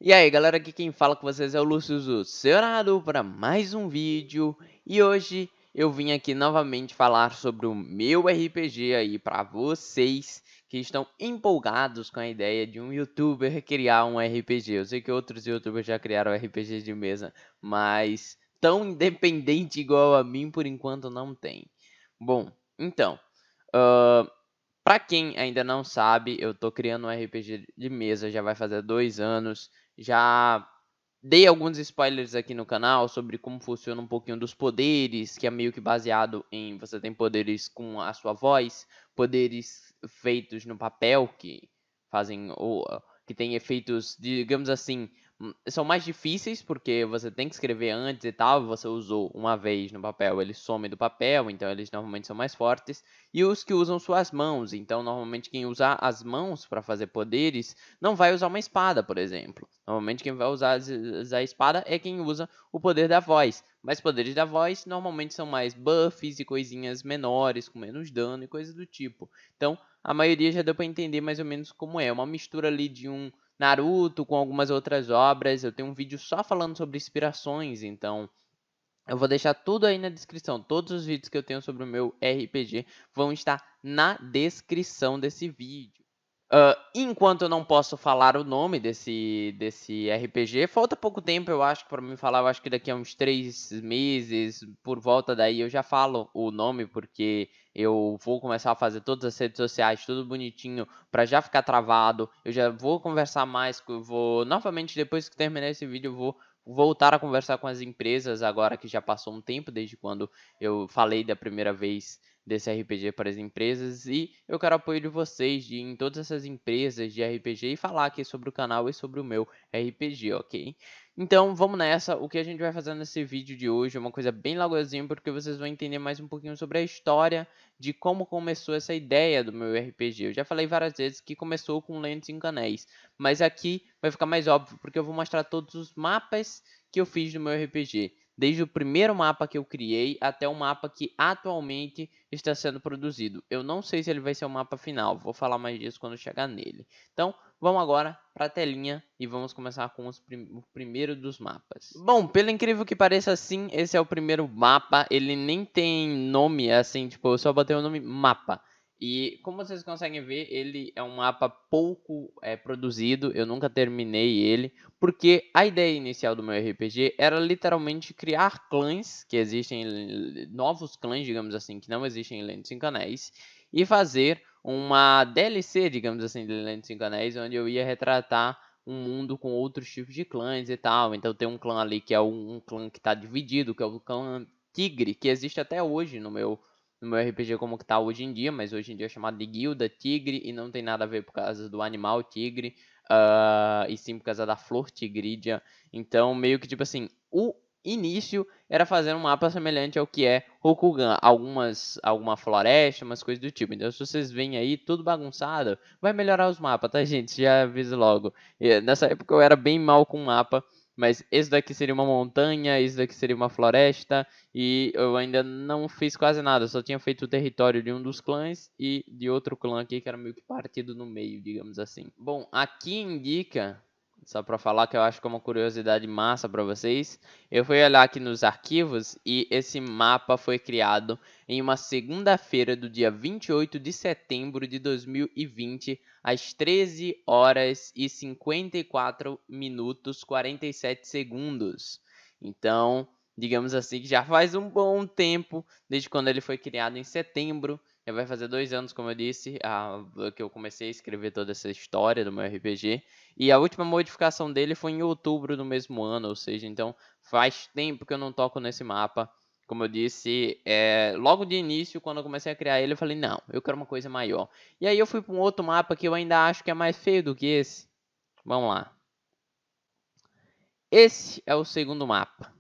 E aí galera, aqui quem fala com vocês é o Lúcio Zu, seu narrador para mais um vídeo. E hoje eu vim aqui novamente falar sobre o meu RPG aí para vocês que estão empolgados com a ideia de um youtuber criar um RPG. Eu sei que outros youtubers já criaram RPG de mesa, mas tão independente igual a mim por enquanto não tem. Bom, então, para quem ainda não sabe, eu tô criando um RPG de mesa, já vai fazer 2 anos. Já dei alguns spoilers aqui no canal sobre como funciona um pouquinho dos poderes, que é meio que baseado em você tem poderes com a sua voz, poderes feitos no papel que fazem ou que tem efeitos, digamos assim, são mais difíceis porque você tem que escrever antes e tal, você usou uma vez no papel, eles somem do papel, então eles normalmente são mais fortes, e os que usam suas mãos, então normalmente quem usa as mãos para fazer poderes não vai usar uma espada, por exemplo. Normalmente quem vai usar a espada é quem usa o poder da voz. Mas poderes da voz normalmente são mais buffs e coisinhas menores, com menos dano e coisas do tipo. Então, a maioria já deu para entender mais ou menos como é. Uma mistura ali de um Naruto com algumas outras obras. Eu tenho um vídeo só falando sobre inspirações, então eu vou deixar tudo aí na descrição. Todos os vídeos que eu tenho sobre o meu RPG vão estar na descrição desse vídeo. Enquanto eu não posso falar o nome desse RPG, falta pouco tempo, eu acho, para mim falar. Eu acho que daqui a uns 3 meses, por volta daí, eu já falo o nome, porque eu vou começar a fazer todas as redes sociais, tudo bonitinho, para já ficar travado. Eu já vou conversar mais, vou novamente, depois que terminar esse vídeo, eu vou voltar a conversar com as empresas, agora que já passou um tempo desde quando eu falei da primeira vez desse RPG para as empresas, e eu quero apoio de vocês de ir em todas essas empresas de RPG e falar aqui sobre o canal e sobre o meu RPG, ok? Então vamos nessa. O que a gente vai fazer nesse vídeo de hoje é uma coisa bem legalzinha, porque vocês vão entender mais um pouquinho sobre a história de como começou essa ideia do meu RPG. Eu já falei várias vezes que começou com Lentes em Anéis, mas aqui vai ficar mais óbvio, porque eu vou mostrar todos os mapas que eu fiz no meu RPG. Desde o primeiro mapa que eu criei até o mapa que atualmente está sendo produzido. Eu não sei se ele vai ser o mapa final, vou falar mais disso quando chegar nele. Então, vamos agora para a telinha e vamos começar com o primeiro dos mapas. Bom, pelo incrível que pareça, sim, esse é o primeiro mapa. Ele nem tem nome, assim, tipo, eu só botei o nome mapa. E como vocês conseguem ver, ele é um mapa pouco produzido, eu nunca terminei ele, porque a ideia inicial do meu RPG era literalmente criar clãs, que existem novos clãs, digamos assim, que não existem em Lendas em Anéis, e fazer uma DLC, digamos assim, de Lendas em Anéis, onde eu ia retratar um mundo com outros tipos de clãs e tal. Então tem um clã ali que é um clã que está dividido, que é o clã Tigre, que existe até hoje no meu RPG como que tá hoje em dia, mas hoje em dia é chamado de Guilda Tigre e não tem nada a ver por causa do animal tigre, e sim por causa da flor tigrídea. Então, meio que tipo assim, o início era fazer um mapa semelhante ao que é Rokugan, alguma floresta, umas coisas do tipo. Então, se vocês veem aí tudo bagunçado, vai melhorar os mapas, tá, gente? Já aviso logo. Nessa época eu era bem mal com mapa, mas esse daqui seria uma montanha, esse daqui seria uma floresta, e eu ainda não fiz quase nada, só tinha feito o território de um dos clãs e de outro clã aqui que era meio que partido no meio, digamos assim. Bom, aqui indica, só para falar que eu acho que é uma curiosidade massa para vocês, eu fui olhar aqui nos arquivos e esse mapa foi criado em uma segunda-feira do dia 28 de setembro de 2020, às 13 horas e 54 minutos 47 segundos. Então, digamos assim, que já faz um bom tempo, desde quando ele foi criado em setembro. Já vai fazer 2 anos, como eu disse, que eu comecei a escrever toda essa história do meu RPG. E a última modificação dele foi em outubro do mesmo ano, ou seja, então faz tempo que eu não toco nesse mapa. Como eu disse, logo de início, quando eu comecei a criar ele, eu falei, não, eu quero uma coisa maior. E aí eu fui para um outro mapa que eu ainda acho que é mais feio do que esse. Vamos lá. Esse é o segundo mapa.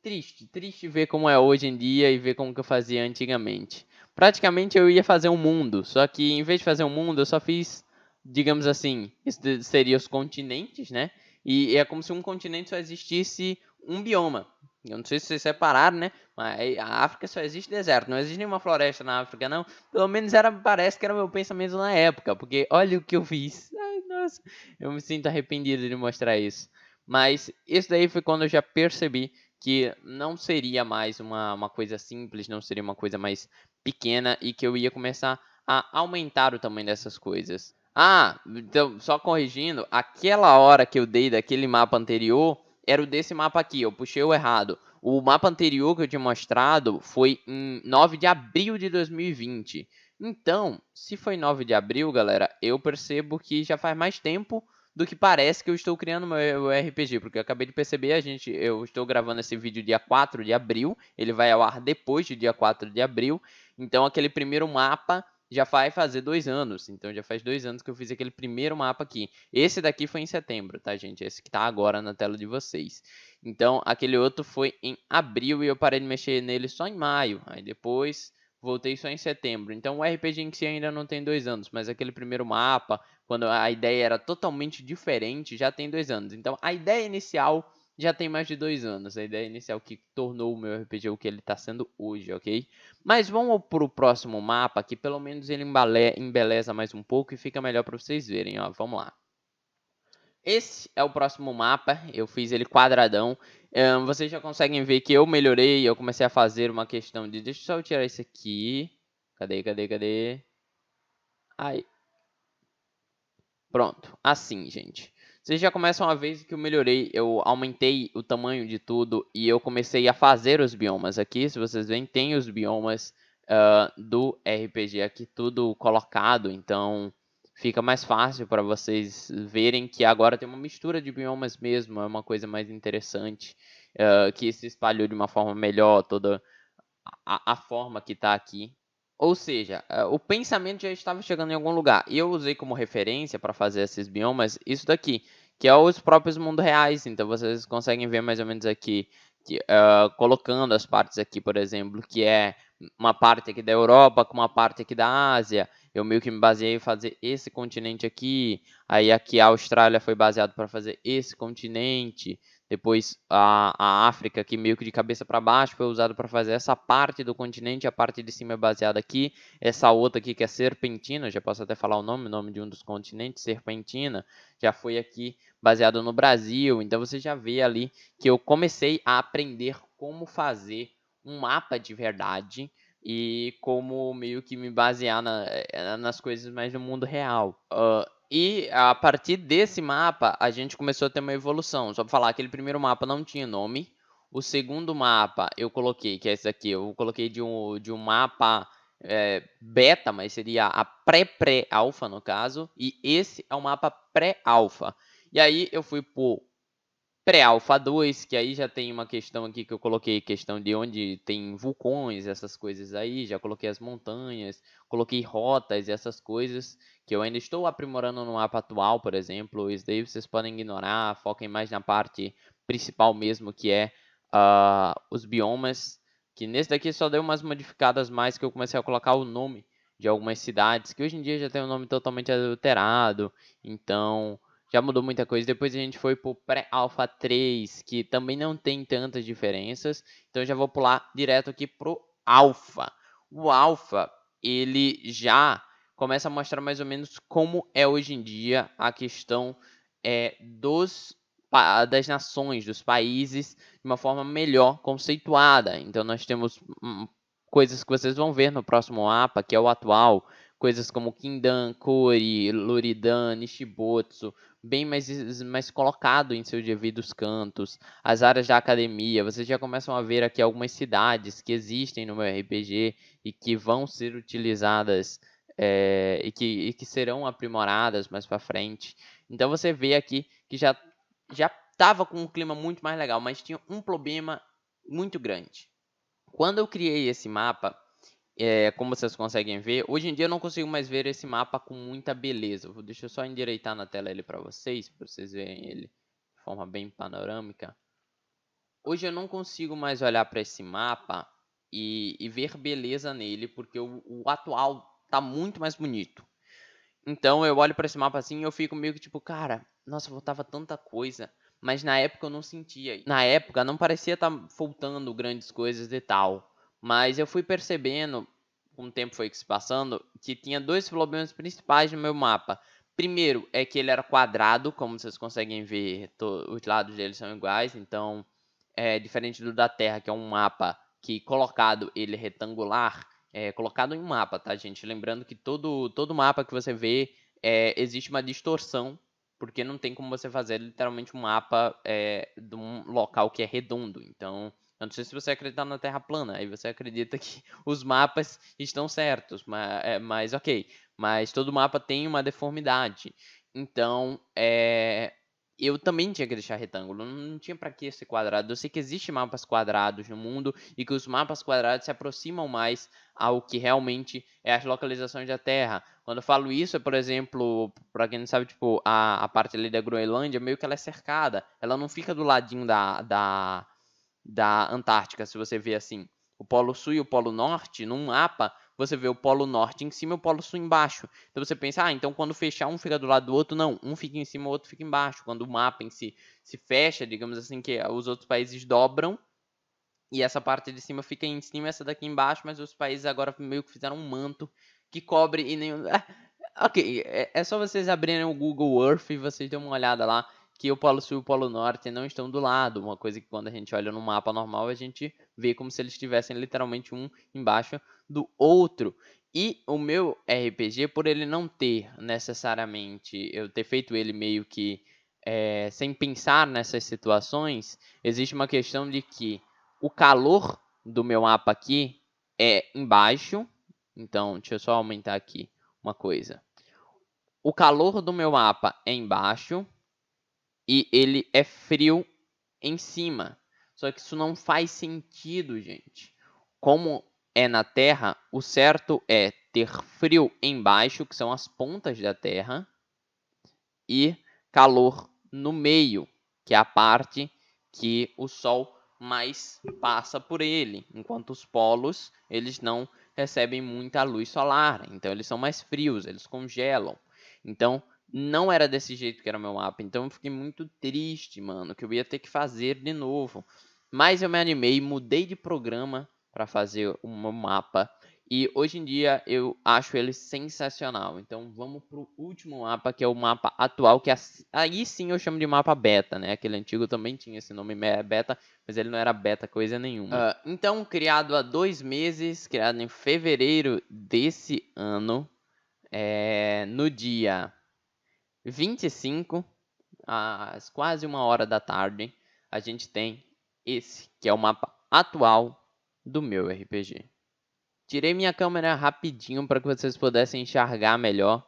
Triste ver como é hoje em dia e ver como que eu fazia antigamente. Praticamente eu ia fazer um mundo, só que em vez de fazer um mundo, eu só fiz, digamos assim, isso seria os continentes, né? E é como se um continente só existisse um bioma. Eu não sei se vocês separaram, né? Mas a África só existe deserto, não existe nenhuma floresta na África, não. Pelo menos parece que era o meu pensamento na época, porque olha o que eu fiz. Ai, nossa, eu me sinto arrependido de mostrar isso. Mas isso daí foi quando eu já percebi que não seria mais uma coisa simples, não seria uma coisa mais pequena e que eu ia começar a aumentar o tamanho dessas coisas. Ah, então, só corrigindo, aquela hora que eu dei daquele mapa anterior era o desse mapa aqui, eu puxei o errado. O mapa anterior que eu tinha mostrado foi em 9 de abril de 2020. Então, se foi 9 de abril, galera, eu percebo que já faz mais tempo do que parece que eu estou criando meu RPG, porque eu acabei de perceber, eu estou gravando esse vídeo dia 4 de abril, ele vai ao ar depois do dia 4 de abril, então aquele primeiro mapa já vai fazer 2 anos, então já faz 2 anos que eu fiz aquele primeiro mapa aqui. Esse daqui foi em setembro, tá, gente? Esse que tá agora na tela de vocês. Então, aquele outro foi em abril e eu parei de mexer nele só em maio. Aí depois voltei só em setembro. Então, o RPG em si ainda não tem 2 anos, mas aquele primeiro mapa, quando a ideia era totalmente diferente, já tem 2 anos. Então, a ideia inicial já tem mais de 2 anos. A ideia inicial que tornou o meu RPG o que ele está sendo hoje, ok? Mas vamos para o próximo mapa, que pelo menos ele embeleza mais um pouco e fica melhor para vocês verem, ó. Vamos lá. Esse é o próximo mapa, eu fiz ele quadradão. Vocês já conseguem ver que eu melhorei, eu comecei a fazer uma questão de... Deixa eu só tirar isso aqui. Cadê? Aí, pronto. Assim, gente. Vocês já começam a ver que eu melhorei, eu aumentei o tamanho de tudo e eu comecei a fazer os biomas aqui. Se vocês veem, tem os biomas do RPG aqui tudo colocado, então fica mais fácil para vocês verem que agora tem uma mistura de biomas mesmo, é uma coisa mais interessante, que se espalhou de uma forma melhor, toda a forma que está aqui. Ou seja, o pensamento já estava chegando em algum lugar. E eu usei como referência para fazer esses biomas isso daqui, que é os próprios mundos reais. Então vocês conseguem ver mais ou menos aqui, colocando as partes aqui, por exemplo, que é uma parte aqui da Europa com uma parte aqui da Ásia. Eu meio que me baseei em fazer esse continente aqui. Aí aqui a Austrália foi baseado para fazer esse continente. Depois a África, que meio que de cabeça para baixo, foi usado para fazer essa parte do continente. A parte de cima é baseada aqui. Essa outra aqui, que é Serpentina, já posso até falar o nome de um dos continentes, Serpentina, já foi aqui baseado no Brasil. Então você já vê ali que eu comecei a aprender como fazer um mapa de verdade e como meio que me basear nas coisas mais do mundo real. E a partir desse mapa, a gente começou a ter uma evolução. Só para falar, aquele primeiro mapa não tinha nome. O segundo mapa eu coloquei, que é esse aqui, eu coloquei de um mapa beta, mas seria a pré-pré-alfa no caso. E esse é o mapa pré-alfa. E aí eu fui pro pré-alfa 2, que aí já tem uma questão aqui que eu coloquei, questão de onde tem vulcões, essas coisas aí, já coloquei as montanhas, coloquei rotas e essas coisas, que eu ainda estou aprimorando no mapa atual, por exemplo, isso daí vocês podem ignorar, foquem mais na parte principal mesmo, que é os biomas, que nesse daqui só deu umas modificadas mais, que eu comecei a colocar o nome de algumas cidades, que hoje em dia já tem um nome totalmente adulterado, então já mudou muita coisa. Depois a gente foi pro pré-alpha 3, que também não tem tantas diferenças. Então já vou pular direto aqui pro alpha. O alpha, ele já começa a mostrar mais ou menos como é hoje em dia a questão das nações, dos países, de uma forma melhor conceituada. Então nós temos coisas que vocês vão ver no próximo mapa, que é o atual, coisas como Kindan, Kori, Luridan, Nishibotsu, bem mais colocado em seus devidos cantos. As áreas da academia, vocês já começam a ver aqui algumas cidades que existem no meu RPG e que vão ser utilizadas e que serão aprimoradas mais para frente. Então você vê aqui que já estava com um clima muito mais legal, mas tinha um problema muito grande. Quando eu criei esse mapa, como vocês conseguem ver, hoje em dia eu não consigo mais ver esse mapa com muita beleza. Deixa eu só endireitar na tela ele para vocês verem ele de forma bem panorâmica. Hoje eu não consigo mais olhar para esse mapa e ver beleza nele, porque o atual tá muito mais bonito. Então eu olho para esse mapa assim e eu fico meio que tipo, cara, nossa, faltava tanta coisa. mas na época eu não sentia. Na época não parecia estar faltando grandes coisas e tal, mas eu fui percebendo, com o tempo foi que se passando, que tinha dois problemas principais no meu mapa. Primeiro é que ele era quadrado, como vocês conseguem ver, os lados dele são iguais, então é diferente do da Terra, que é um mapa que colocado ele é retangular, colocado em um mapa, tá, gente? Lembrando que todo mapa que você vê existe uma distorção, porque não tem como você fazer literalmente um mapa de um local que é redondo. Então, eu não sei se você acredita na Terra plana, aí você acredita que os mapas estão certos, mas ok. Mas todo mapa tem uma deformidade. Então, eu também tinha que deixar retângulo, não tinha para que ser quadrado. Eu sei que existem mapas quadrados no mundo e que os mapas quadrados se aproximam mais ao que realmente é as localizações da Terra. Quando eu falo isso, é, por exemplo, para quem não sabe, tipo, a parte ali da Groenlândia, meio que ela é cercada. Ela não fica do ladinho da Antártica, se você vê assim. O Polo Sul e o Polo Norte, num mapa, você vê o Polo Norte em cima e o Polo Sul embaixo. Então você pensa, então quando fechar um fica do lado do outro. Não, um fica em cima, o outro fica embaixo. Quando o mapa em si se fecha, digamos assim, que os outros países dobram, e essa parte de cima fica em cima, essa daqui embaixo, mas os países agora meio que fizeram um manto que cobre e nenhum. Ok, é só vocês abrirem o Google Earth e vocês dêem uma olhada lá que o Polo Sul e o Polo Norte não estão do lado. Uma coisa que quando a gente olha no mapa normal, a gente vê como se eles estivessem literalmente um embaixo do outro. E o meu RPG, por ele não ter necessariamente, eu ter feito ele meio que sem pensar nessas situações, existe uma questão de que o calor do meu mapa aqui é embaixo. Então, deixa eu só aumentar aqui uma coisa. O calor do meu mapa é embaixo e ele é frio em cima. Só que isso não faz sentido, gente. Como é na Terra, o certo é ter frio embaixo, que são as pontas da Terra, e calor no meio, que é a parte que o Sol mais passa por ele, enquanto os polos eles não recebem muita luz solar, então eles são mais frios, eles congelam. Então não era desse jeito que era o meu mapa, então eu fiquei muito triste, mano, que eu ia ter que fazer de novo. Mas eu me animei, mudei de programa para fazer o meu mapa e hoje em dia eu acho ele sensacional. Então vamos pro último mapa, que é o mapa atual, que aí sim eu chamo de mapa beta, né? Aquele antigo também tinha esse nome beta, mas ele não era beta coisa nenhuma. Então, criado há 2 meses, criado em fevereiro desse ano, no dia 25, às quase 1 hora da tarde, a gente tem esse, que é o mapa atual do meu RPG. Tirei minha câmera rapidinho para que vocês pudessem enxergar melhor.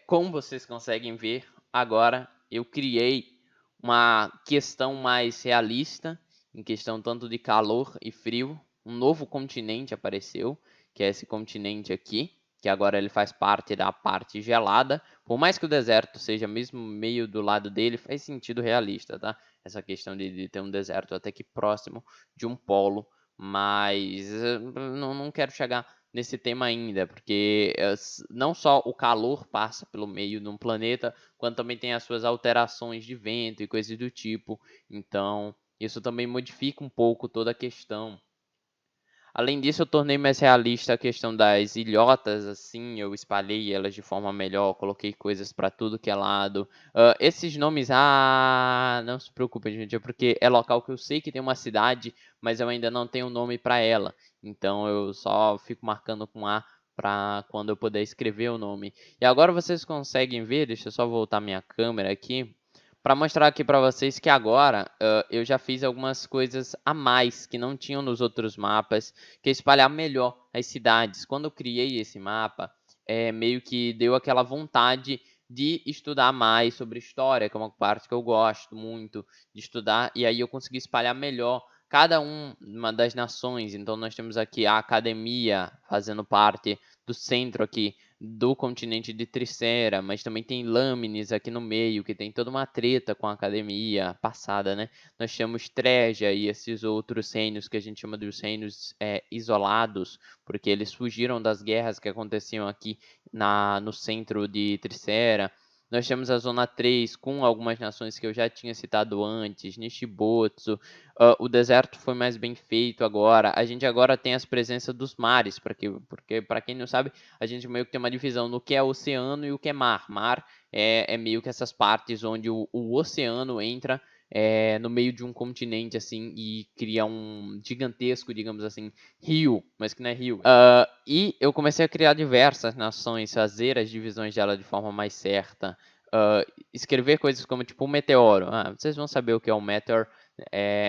Como vocês conseguem ver, agora eu criei uma questão mais realista, em questão tanto de calor e frio. Um novo continente apareceu, que é esse continente aqui, que agora ele faz parte da parte gelada. Por mais que o deserto seja mesmo meio do lado dele, faz sentido realista, tá? Essa questão de ter um deserto até que próximo de um polo, mas não quero chegar nesse tema ainda, porque não só o calor passa pelo meio de um planeta, quanto também tem as suas alterações de vento e coisas do tipo. Então, isso também modifica um pouco toda a questão. Além disso, eu tornei mais realista a questão das ilhotas, assim, eu espalhei elas de forma melhor, coloquei coisas para tudo que é lado. Esses nomes, não se preocupem, gente, é porque é local que eu sei que tem uma cidade, mas eu ainda não tenho nome para ela. Então eu só fico marcando com A para quando eu puder escrever o nome. E agora vocês conseguem ver, deixa eu só voltar minha câmera aqui para mostrar aqui para vocês que agora eu já fiz algumas coisas a mais que não tinham nos outros mapas, que é espalhar melhor as cidades. Quando eu criei esse mapa, meio que deu aquela vontade de estudar mais sobre história, que é uma parte que eu gosto muito de estudar, e aí eu consegui espalhar melhor cada uma das nações. Então nós temos aqui a academia fazendo parte do centro aqui do continente de Tricera, mas também tem Lâmines aqui no meio, que tem toda uma treta com a academia passada, né? Nós temos Treja e esses outros reinos que a gente chama de reinos isolados, porque eles fugiram das guerras que aconteciam aqui no centro de Tricera. Nós temos a Zona 3 com algumas nações que eu já tinha citado antes, Nishibotsu. O deserto foi mais bem feito agora. A gente agora tem as presenças dos mares, porque para quem não sabe, a gente meio que tem uma divisão no que é oceano e o que é mar. Mar é meio que essas partes onde o oceano entra no meio de um continente assim e cria um gigantesco, digamos assim, rio, mas que não é rio. E eu comecei a criar diversas nações, fazer as divisões dela de forma mais certa. Escrever coisas como tipo um meteoro. Vocês vão saber o que é um meteor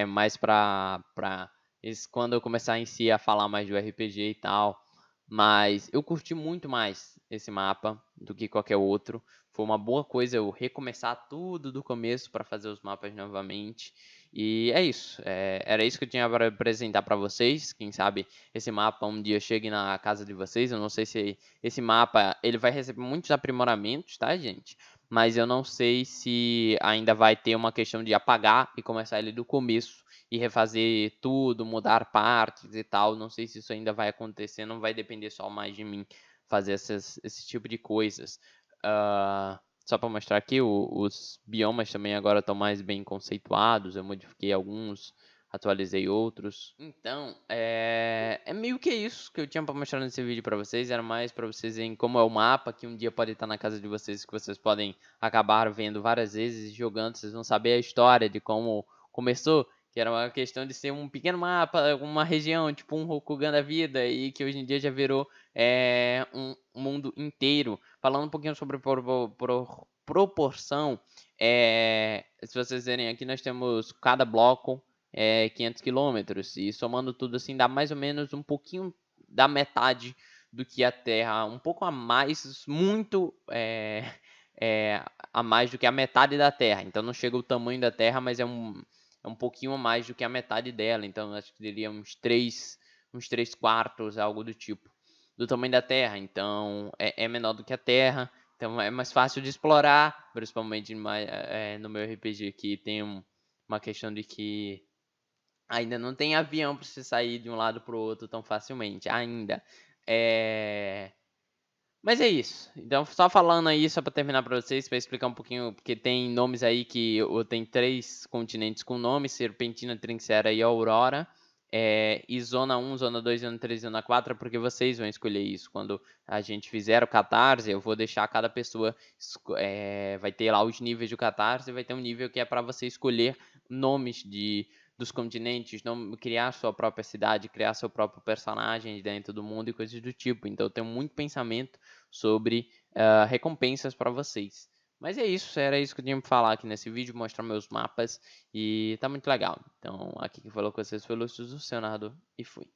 mais pra quando eu começar em si a falar mais do RPG e tal. Mas eu curti muito mais esse mapa do que qualquer outro. Foi uma boa coisa eu recomeçar tudo do começo para fazer os mapas novamente. E é isso. Era isso que eu tinha para apresentar para vocês. Quem sabe esse mapa um dia chegue na casa de vocês. Eu não sei se esse mapa ele vai receber muitos aprimoramentos, tá, gente? Mas eu não sei se ainda vai ter uma questão de apagar e começar ele do começo e refazer tudo, mudar partes e tal. Não sei se isso ainda vai acontecer. Não vai depender só mais de mim fazer esse tipo de coisas. Só para mostrar aqui, os biomas também agora estão mais bem conceituados. Eu modifiquei alguns, atualizei outros. Então, é meio que isso que eu tinha para mostrar nesse vídeo para vocês. Era mais para vocês verem como é o mapa, que um dia pode estar na casa de vocês, que vocês podem acabar vendo várias vezes e jogando. Vocês vão saber a história de como começou, que era uma questão de ser um pequeno mapa, uma região, tipo um Rokugan da vida, e que hoje em dia já virou um mundo inteiro. Falando um pouquinho sobre proporção, se vocês verem aqui, nós temos cada bloco 500 quilômetros, e somando tudo assim, dá mais ou menos um pouquinho da metade do que a Terra, um pouco a mais, muito a mais do que a metade da Terra. Então não chega o tamanho da Terra, mas é um pouquinho a mais do que a metade dela. Então acho que seria uns 3 quartos, algo do tipo, do tamanho da Terra. Então é menor do que a Terra. Então é mais fácil de explorar, principalmente no meu RPG aqui tem uma questão de que ainda não tem avião para você sair de um lado para o outro tão facilmente, ainda. Mas é isso. Então, só falando aí, só para terminar para vocês, para explicar um pouquinho, porque tem nomes aí que eu tenho 3 continentes com nome: Serpentina, Trinxera e Aurora. E Zona 1, Zona 2, Zona 3, Zona 4, porque vocês vão escolher isso. Quando a gente fizer o Catarse, eu vou deixar cada pessoa, vai ter lá os níveis do Catarse, vai ter um nível que é para você escolher nomes dos continentes, criar sua própria cidade, criar seu próprio personagem dentro do mundo e coisas do tipo. Então eu tenho muito pensamento sobre recompensas para vocês. Mas é isso, era isso que eu tinha para falar aqui nesse vídeo, mostrar meus mapas e tá muito legal. Então aqui quem falou com vocês foi o Lúcio do Leonardo e fui.